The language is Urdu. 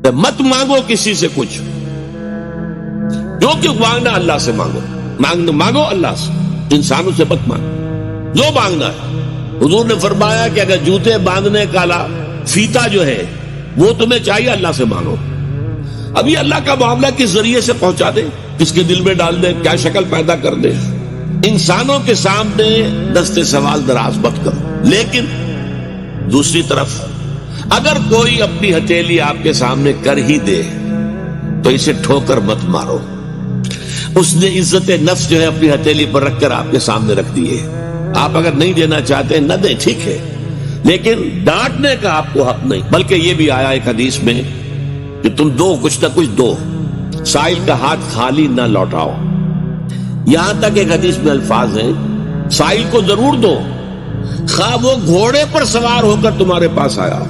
کہ مت مانگو کسی سے کچھ، جو کہ مانگنا اللہ سے مانگو، مانگو اللہ سے، انسانوں سے مت مانگو جو مانگنا ہے۔ حضور نے فرمایا کہ اگر جوتے باندھنے کا فیتا جو ہے وہ تمہیں چاہیے، اللہ سے مانگو۔ ابھی اللہ کا معاملہ کس ذریعے سے پہنچا دے، کس کے دل میں ڈال دے، کیا شکل پیدا کر دے، انسانوں کے سامنے دست سوال دراز مت کرو۔ لیکن دوسری طرف اگر کوئی اپنی ہتھیلی آپ کے سامنے کر ہی دے تو اسے ٹھوکر مت مارو۔ اس نے عزت نفس جو ہے اپنی ہتھیلی پر رکھ کر آپ کے سامنے رکھ دی ہے۔ آپ اگر نہیں دینا چاہتے نہ دیں، ٹھیک ہے، لیکن ڈانٹنے کا آپ کو حق نہیں۔ بلکہ یہ بھی آیا ایک حدیث میں کہ تم دو کچھ نہ کچھ دو، سائل کا ہاتھ خالی نہ لوٹاؤ۔ یہاں تک ایک حدیث میں الفاظ ہیں سائل کو ضرور دو، خواہ وہ گھوڑے پر سوار ہو کر تمہارے پاس آیا۔